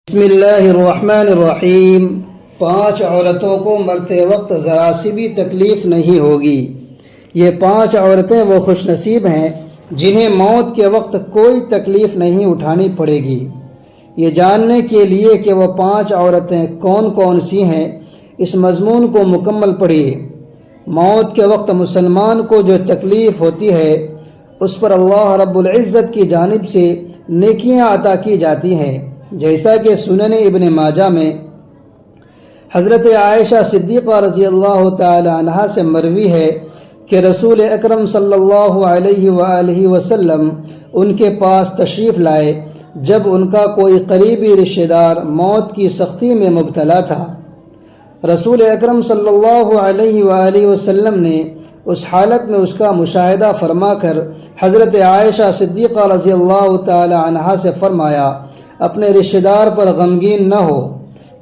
بسم اللہ الرحمن الرحیم۔ 5 عورتوں کو مرتے وقت ذرا سی بھی تکلیف نہیں ہوگی۔ یہ 5 عورتیں وہ خوش نصیب ہیں جنہیں موت کے وقت کوئی تکلیف نہیں اٹھانی پڑے گی۔ یہ جاننے کے لیے کہ وہ 5 عورتیں کون کون سی ہیں، اس مضمون کو مکمل پڑھیے۔ موت کے وقت مسلمان کو جو تکلیف ہوتی ہے اس پر اللہ رب العزت کی جانب سے نیکیاں عطا کی جاتی ہیں، جیسا کہ سنن ابن ماجہ میں حضرت عائشہ صدیقہ رضی اللہ تعالی عنہا سے مروی ہے کہ رسول اکرم صلی اللہ علیہ وآلہ وسلم ان کے پاس تشریف لائے جب ان کا کوئی قریبی رشتہ دار موت کی سختی میں مبتلا تھا۔ رسول اکرم صلی اللہ علیہ وآلہ وسلم نے اس حالت میں اس کا مشاہدہ فرما کر حضرت عائشہ صدیقہ رضی اللہ تعالی عنہا سے فرمایا، اپنے رشتہ دار پر غمگین نہ ہو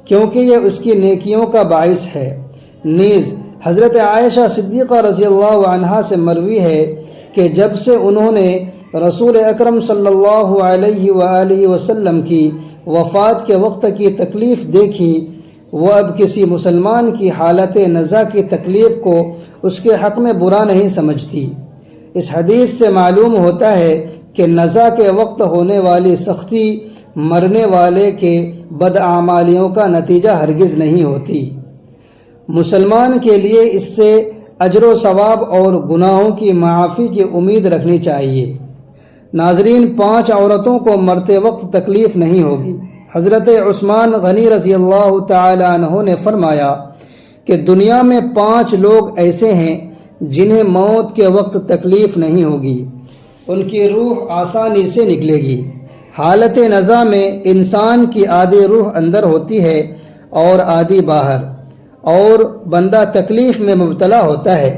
کیونکہ یہ اس کی نیکیوں کا باعث ہے۔ نیز حضرت عائشہ صدیقہ رضی اللہ عنہا سے مروی ہے کہ جب سے انہوں نے رسول اکرم صلی اللہ علیہ وآلہ وسلم کی وفات کے وقت کی تکلیف دیکھی، وہ اب کسی مسلمان کی حالت نزا کی تکلیف کو اس کے حق میں برا نہیں سمجھتی۔ اس حدیث سے معلوم ہوتا ہے کہ نزا کے وقت ہونے والی سختی مرنے والے کے بدعمالیوں کا نتیجہ ہرگز نہیں ہوتی۔ مسلمان کے لیے اس سے اجر و ثواب اور گناہوں کی معافی کی امید رکھنی چاہیے۔ ناظرین، 5 عورتوں کو مرتے وقت تکلیف نہیں ہوگی۔ حضرت عثمان غنی رضی اللہ تعالی عنہ نے فرمایا کہ دنیا میں 5 لوگ ایسے ہیں جنہیں موت کے وقت تکلیف نہیں ہوگی، ان کی روح آسانی سے نکلے گی۔ حالت نزا میں انسان کی آدھی روح اندر ہوتی ہے اور آدھی باہر، اور بندہ تکلیف میں مبتلا ہوتا ہے۔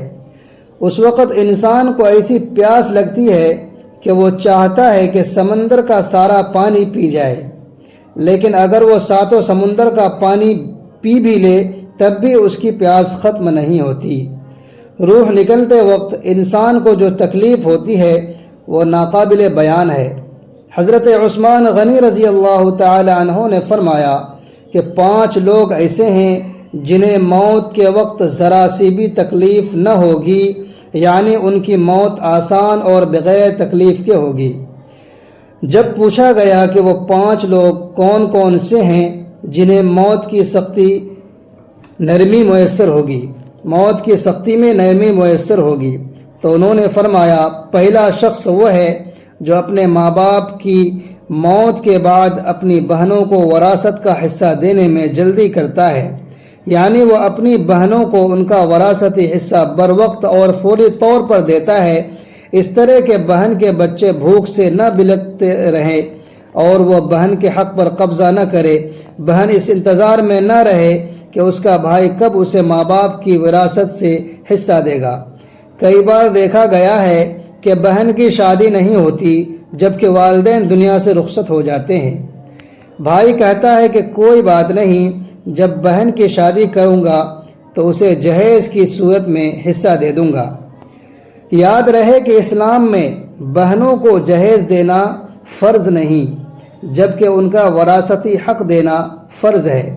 اس وقت انسان کو ایسی پیاس لگتی ہے کہ وہ چاہتا ہے کہ سمندر کا سارا پانی پی جائے، لیکن اگر وہ 7 سمندر کا پانی پی بھی لے تب بھی اس کی پیاس ختم نہیں ہوتی۔ روح نکلتے وقت انسان کو جو تکلیف ہوتی ہے وہ ناقابل بیان ہے۔ حضرت عثمان غنی رضی اللہ تعالی عنہ نے فرمایا کہ 5 لوگ ایسے ہیں جنہیں موت کے وقت ذرا سی بھی تکلیف نہ ہوگی، یعنی ان کی موت آسان اور بغیر تکلیف کے ہوگی۔ جب پوچھا گیا کہ وہ 5 لوگ کون کون سے ہیں جنہیں موت کی سختی نرمی میسر ہوگی، موت کی سختی میں نرمی میسر ہوگی، تو انہوں نے فرمایا، پہلا شخص وہ ہے جو اپنے ماں باپ کی موت کے بعد اپنی بہنوں کو وراثت کا حصہ دینے میں جلدی کرتا ہے، یعنی وہ اپنی بہنوں کو ان کا وراثتی حصہ بر وقت اور فوری طور پر دیتا ہے، اس طرح کہ بہن کے بچے بھوک سے نہ بلکتے رہیں اور وہ بہن کے حق پر قبضہ نہ کرے۔ بہن اس انتظار میں نہ رہے کہ اس کا بھائی کب اسے ماں باپ کی وراثت سے حصہ دے گا۔ کئی بار دیکھا گیا ہے کہ بہن کی شادی نہیں ہوتی جبکہ والدین دنیا سے رخصت ہو جاتے ہیں۔ بھائی کہتا ہے کہ کوئی بات نہیں، جب بہن کی شادی کروں گا تو اسے جہیز کی صورت میں حصہ دے دوں گا۔ یاد رہے کہ اسلام میں بہنوں کو جہیز دینا فرض نہیں جبکہ ان کا وراثتی حق دینا فرض ہے۔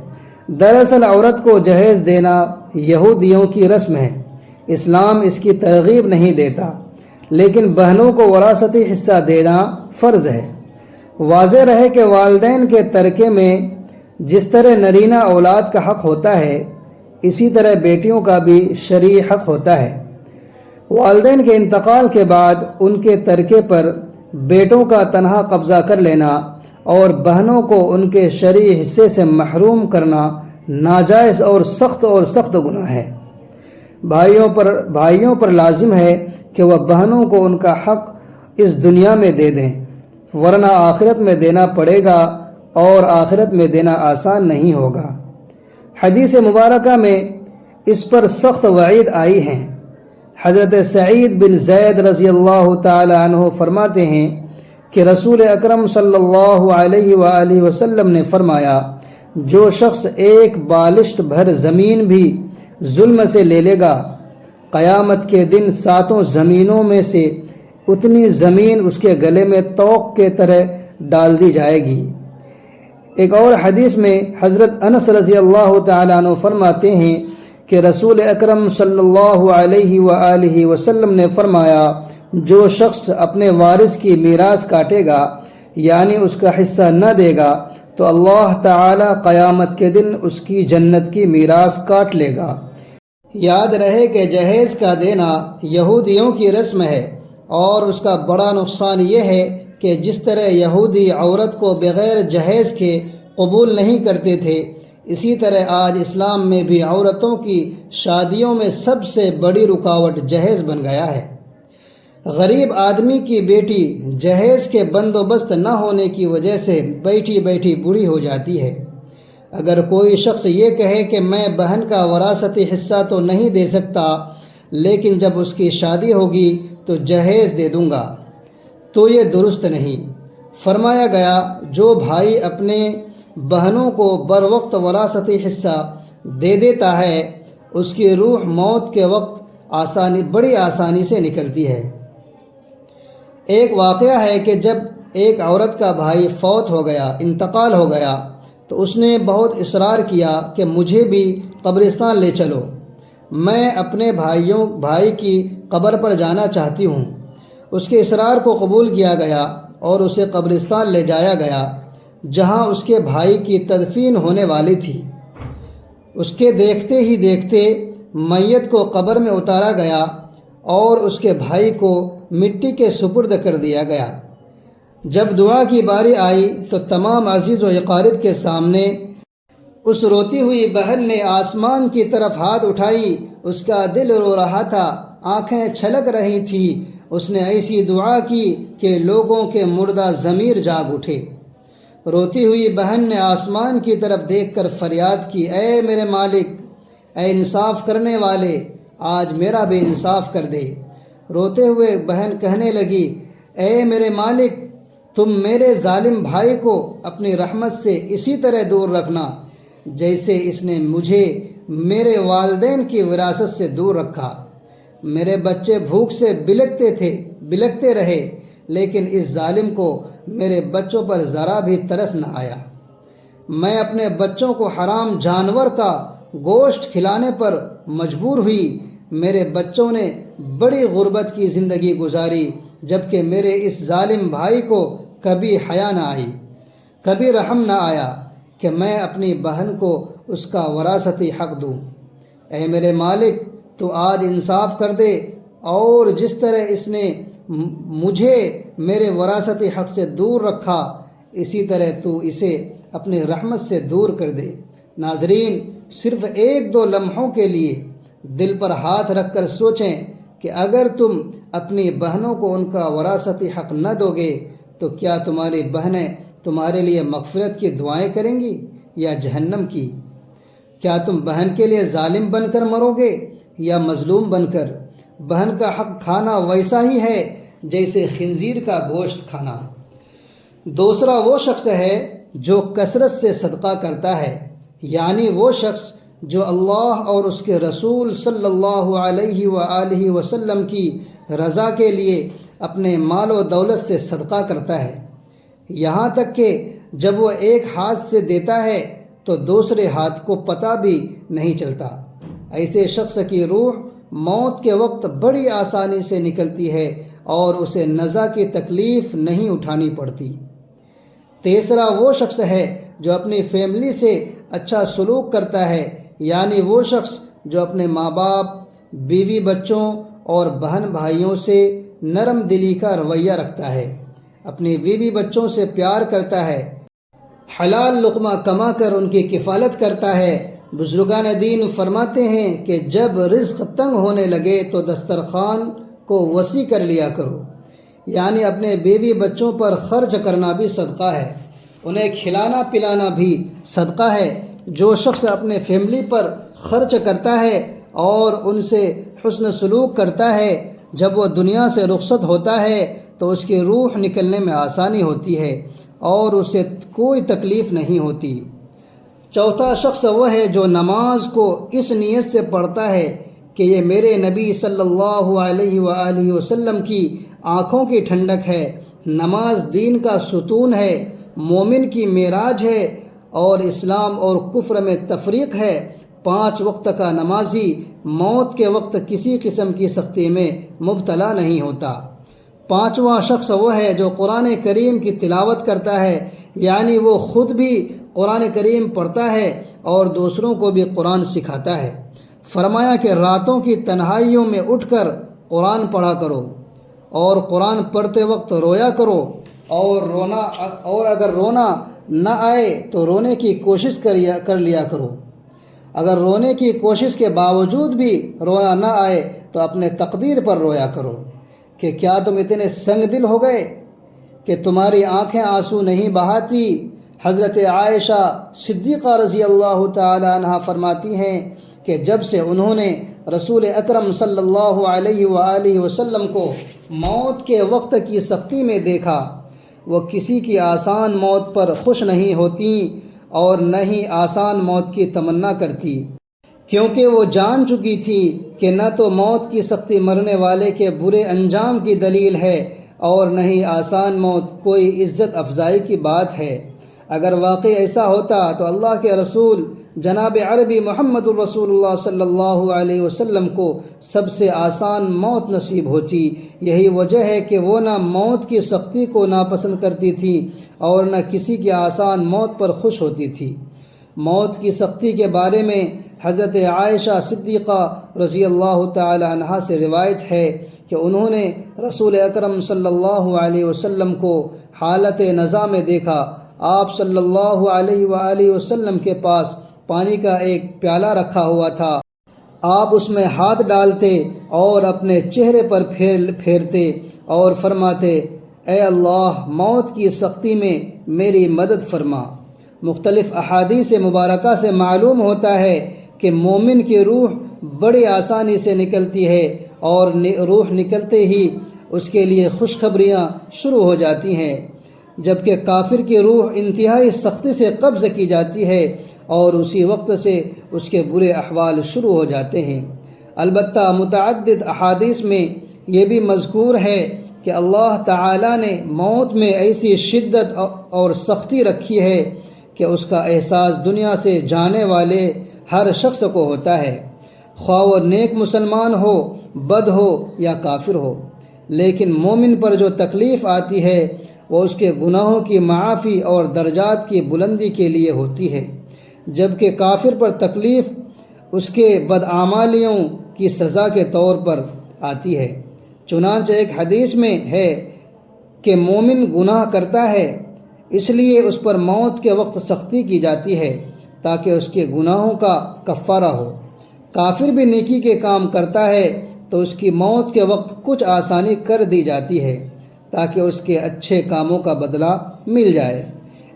دراصل عورت کو جہیز دینا یہودیوں کی رسم ہے، اسلام اس کی ترغیب نہیں دیتا، لیکن بہنوں کو وراثتی حصہ دینا فرض ہے۔ واضح رہے کہ والدین کے ترکے میں جس طرح نرینہ اولاد کا حق ہوتا ہے، اسی طرح بیٹیوں کا بھی شرعی حق ہوتا ہے۔ والدین کے انتقال کے بعد ان کے ترکے پر بیٹوں کا تنہا قبضہ کر لینا اور بہنوں کو ان کے شرعی حصے سے محروم کرنا ناجائز اور سخت گناہ ہے۔ بھائیوں پر لازم ہے کہ وہ بہنوں کو ان کا حق اس دنیا میں دے دیں، ورنہ آخرت میں دینا پڑے گا اور آخرت میں دینا آسان نہیں ہوگا۔ حدیث مبارکہ میں اس پر سخت وعید آئی ہیں۔ حضرت سعید بن زید رضی اللہ تعالی عنہ فرماتے ہیں کہ رسول اکرم صلی اللہ علیہ وآلہ وسلم نے فرمایا، جو شخص ایک بالشت بھر زمین بھی ظلم سے لے لے گا، قیامت کے دن 7 زمینوں میں سے اتنی زمین اس کے گلے میں توق کے طرح ڈال دی جائے گی۔ ایک اور حدیث میں حضرت انس رضی اللہ تعالیٰ عنہ فرماتے ہیں کہ رسول اکرم صلی اللہ علیہ وآلہ وسلم نے فرمایا، جو شخص اپنے وارث کی میراث کاٹے گا یعنی اس کا حصہ نہ دے گا تو اللہ تعالیٰ قیامت کے دن اس کی جنت کی میراث کاٹ لے گا۔ یاد رہے کہ جہیز کا دینا یہودیوں کی رسم ہے، اور اس کا بڑا نقصان یہ ہے کہ جس طرح یہودی عورت کو بغیر جہیز کے قبول نہیں کرتے تھے، اسی طرح آج اسلام میں بھی عورتوں کی شادیوں میں سب سے بڑی رکاوٹ جہیز بن گیا ہے۔ غریب آدمی کی بیٹی جہیز کے بندوبست نہ ہونے کی وجہ سے بیٹھی بیٹھی بوڑھی ہو جاتی ہے۔ اگر کوئی شخص یہ کہے کہ میں بہن کا وراثتی حصہ تو نہیں دے سکتا، لیکن جب اس کی شادی ہوگی تو جہیز دے دوں گا، تو یہ درست نہیں۔ فرمایا گیا، جو بھائی اپنے بہنوں کو بر وقت وراثتی حصہ دے دیتا ہے، اس کی روح موت کے وقت بڑی آسانی سے نکلتی ہے۔ ایک واقعہ ہے کہ جب ایک عورت کا بھائی فوت ہو گیا، انتقال ہو گیا، تو اس نے بہت اصرار کیا کہ مجھے بھی قبرستان لے چلو، میں اپنے بھائی کی قبر پر جانا چاہتی ہوں۔ اس کے اصرار کو قبول کیا گیا اور اسے قبرستان لے جایا گیا، جہاں اس کے بھائی کی تدفین ہونے والی تھی۔ اس کے دیکھتے ہی دیکھتے میت کو قبر میں اتارا گیا اور اس کے بھائی کو مٹی کے سپرد کر دیا گیا۔ جب دعا کی باری آئی تو تمام عزیز و اقارب کے سامنے اس روتی ہوئی بہن نے آسمان کی طرف ہاتھ اٹھائی، اس کا دل رو رہا تھا، آنکھیں چھلک رہی تھیں۔ اس نے ایسی دعا کی کہ لوگوں کے مردہ ضمیر جاگ اٹھے۔ روتی ہوئی بہن نے آسمان کی طرف دیکھ کر فریاد کی، اے میرے مالک، اے انصاف کرنے والے، آج میرا بھی انصاف کر دے۔ روتے ہوئے بہن کہنے لگی، اے میرے مالک، تم میرے ظالم بھائی کو اپنی رحمت سے اسی طرح دور رکھنا جیسے اس نے مجھے میرے والدین کی وراثت سے دور رکھا۔ میرے بچے بھوک سے بلکتے رہے، لیکن اس ظالم کو میرے بچوں پر ذرا بھی ترس نہ آیا۔ میں اپنے بچوں کو حرام جانور کا گوشت کھلانے پر مجبور ہوئی۔ میرے بچوں نے بڑی غربت کی زندگی گزاری، جبکہ میرے اس ظالم بھائی کو کبھی حیا نہ آئی، کبھی رحم نہ آیا کہ میں اپنی بہن کو اس کا وراثتی حق دوں۔ اے میرے مالک، تو آج انصاف کر دے، اور جس طرح اس نے مجھے میرے وراثتی حق سے دور رکھا، اسی طرح تو اسے اپنی رحمت سے دور کر دے۔ ناظرین، صرف ایک دو لمحوں کے لیے دل پر ہاتھ رکھ کر سوچیں کہ اگر تم اپنی بہنوں کو ان کا وراثتی حق نہ دو گے تو کیا تمہاری بہنیں تمہارے لیے مغفرت کی دعائیں کریں گی یا جہنم کی؟ کیا تم بہن کے لیے ظالم بن کر مرو گے یا مظلوم بن کر؟ بہن کا حق کھانا ویسا ہی ہے جیسے خنزیر کا گوشت کھانا۔ دوسرا وہ شخص ہے جو کثرت سے صدقہ کرتا ہے، یعنی وہ شخص جو اللہ اور اس کے رسول صلی اللہ علیہ وآلہ وسلم کی رضا کے لیے اپنے مال و دولت سے صدقہ کرتا ہے، یہاں تک کہ جب وہ ایک ہاتھ سے دیتا ہے تو دوسرے ہاتھ کو پتہ بھی نہیں چلتا۔ ایسے شخص کی روح موت کے وقت بڑی آسانی سے نکلتی ہے اور اسے نزا کی تکلیف نہیں اٹھانی پڑتی۔ تیسرا وہ شخص ہے جو اپنی فیملی سے اچھا سلوک کرتا ہے، یعنی وہ شخص جو اپنے ماں باپ، بیوی بچوں اور بہن بھائیوں سے نرم دلی کا رویہ رکھتا ہے، اپنی بیوی بچوں سے پیار کرتا ہے، حلال لقمہ کما کر ان کی کفالت کرتا ہے۔ بزرگان دین فرماتے ہیں کہ جب رزق تنگ ہونے لگے تو دسترخوان کو وسیع کر لیا کرو، یعنی اپنے بیوی بچوں پر خرچ کرنا بھی صدقہ ہے، انہیں کھلانا پلانا بھی صدقہ ہے۔ جو شخص اپنے فیملی پر خرچ کرتا ہے اور ان سے حسن سلوک کرتا ہے، جب وہ دنیا سے رخصت ہوتا ہے تو اس کی روح نکلنے میں آسانی ہوتی ہے اور اسے کوئی تکلیف نہیں ہوتی۔ چوتھا شخص وہ ہے جو نماز کو اس نیت سے پڑھتا ہے کہ یہ میرے نبی صلی اللہ علیہ وآلہ وسلم کی آنکھوں کی ٹھنڈک ہے، نماز دین کا ستون ہے، مومن کی معراج ہے، اور اسلام اور کفر میں تفریق ہے، 5 وقت کا نمازی موت کے وقت کسی قسم کی سختی میں مبتلا نہیں ہوتا۔ 5واں شخص وہ ہے جو قرآن کریم کی تلاوت کرتا ہے، یعنی وہ خود بھی قرآن کریم پڑھتا ہے اور دوسروں کو بھی قرآن سکھاتا ہے۔ فرمایا کہ راتوں کی تنہائیوں میں اٹھ کر قرآن پڑھا کرو اور قرآن پڑھتے وقت رویا کرو، اور اگر رونا نہ آئے تو رونے کی کوشش کر لیا کرو۔ اگر رونے کی کوشش کے باوجود بھی رونا نہ آئے تو اپنے تقدیر پر رویا کرو کہ کیا تم اتنے سنگ دل ہو گئے کہ تمہاری آنکھیں آنسو نہیں بہاتی۔ حضرت عائشہ صدیقہ رضی اللہ تعالی عنہ فرماتی ہیں کہ جب سے انہوں نے رسول اکرم صلی اللہ علیہ وآلہ وسلم کو موت کے وقت کی سختی میں دیکھا، وہ کسی کی آسان موت پر خوش نہیں ہوتیں اور نہ ہی آسان موت کی تمنا کرتی، کیونکہ وہ جان چکی تھی کہ نہ تو موت کی سختی مرنے والے کے برے انجام کی دلیل ہے اور نہ ہی آسان موت کوئی عزت افزائی کی بات ہے۔ اگر واقعی ایسا ہوتا تو اللہ کے رسول جناب عربی محمد الرسول اللہ صلی اللہ علیہ وسلم کو سب سے آسان موت نصیب ہوتی۔ یہی وجہ ہے کہ وہ نہ موت کی سختی کو ناپسند کرتی تھی اور نہ کسی کی آسان موت پر خوش ہوتی تھی۔ موت کی سختی کے بارے میں حضرت عائشہ صدیقہ رضی اللہ تعالی عنہا سے روایت ہے کہ انہوں نے رسول اکرم صلی اللہ علیہ وسلم کو حالت نزا میں دیکھا۔ آپ صلی اللہ علیہ وآلہ وسلم کے پاس پانی کا ایک پیالہ رکھا ہوا تھا، آپ اس میں ہاتھ ڈالتے اور اپنے چہرے پر پھیرتے اور فرماتے، اے اللہ موت کی سختی میں میری مدد فرما۔ مختلف احادیث مبارکہ سے معلوم ہوتا ہے کہ مومن کی روح بڑی آسانی سے نکلتی ہے اور روح نکلتے ہی اس کے لیے خوشخبریاں شروع ہو جاتی ہیں، جبکہ کافر کی روح انتہائی سختی سے قبض کی جاتی ہے اور اسی وقت سے اس کے برے احوال شروع ہو جاتے ہیں۔ البتہ متعدد احادیث میں یہ بھی مذکور ہے کہ اللہ تعالیٰ نے موت میں ایسی شدت اور سختی رکھی ہے کہ اس کا احساس دنیا سے جانے والے ہر شخص کو ہوتا ہے، خواہ وہ نیک مسلمان ہو، بد ہو یا کافر ہو۔ لیکن مومن پر جو تکلیف آتی ہے وہ اس کے گناہوں کی معافی اور درجات کی بلندی کے لیے ہوتی ہے، جبکہ کافر پر تکلیف اس کے بدعمالیوں کی سزا کے طور پر آتی ہے۔ چنانچہ ایک حدیث میں ہے کہ مومن گناہ کرتا ہے اس لیے اس پر موت کے وقت سختی کی جاتی ہے تاکہ اس کے گناہوں کا کفارہ ہو۔ کافر بھی نیکی کے کام کرتا ہے تو اس کی موت کے وقت کچھ آسانی کر دی جاتی ہے تاکہ اس کے اچھے کاموں کا بدلہ مل جائے۔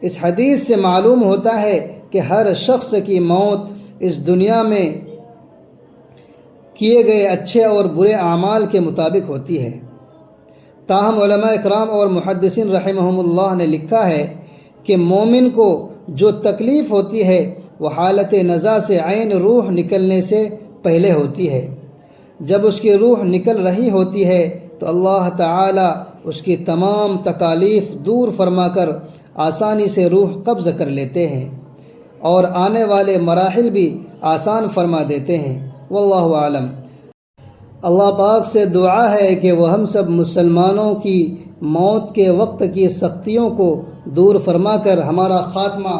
اس حدیث سے معلوم ہوتا ہے کہ ہر شخص کی موت اس دنیا میں کیے گئے اچھے اور برے اعمال کے مطابق ہوتی ہے۔ تاہم علماء اکرام اور محدثین رحمہم اللہ نے لکھا ہے کہ مومن کو جو تکلیف ہوتی ہے وہ حالت نزا سے عین روح نکلنے سے پہلے ہوتی ہے۔ جب اس کی روح نکل رہی ہوتی ہے تو اللہ تعالی اس کی تمام تکالیف دور فرما کر آسانی سے روح قبض کر لیتے ہیں اور آنے والے مراحل بھی آسان فرما دیتے ہیں۔ واللہ عالم۔ اللہ پاک سے دعا ہے کہ وہ ہم سب مسلمانوں کی موت کے وقت کی سختیوں کو دور فرما کر ہمارا خاتمہ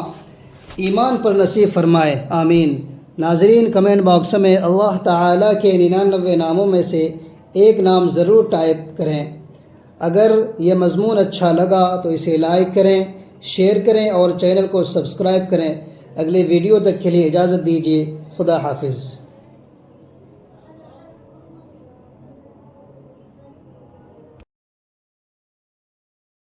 ایمان پر نصیب فرمائے، آمین۔ ناظرین، کمنٹ باکس میں اللہ تعالیٰ کے 99 ناموں میں سے ایک نام ضرور ٹائپ کریں۔ اگر یہ مضمون اچھا لگا تو اسے لائک کریں، شیئر کریں اور چینل کو سبسکرائب کریں۔ اگلے ویڈیو تک کے لیے اجازت دیجیے۔ خدا حافظ۔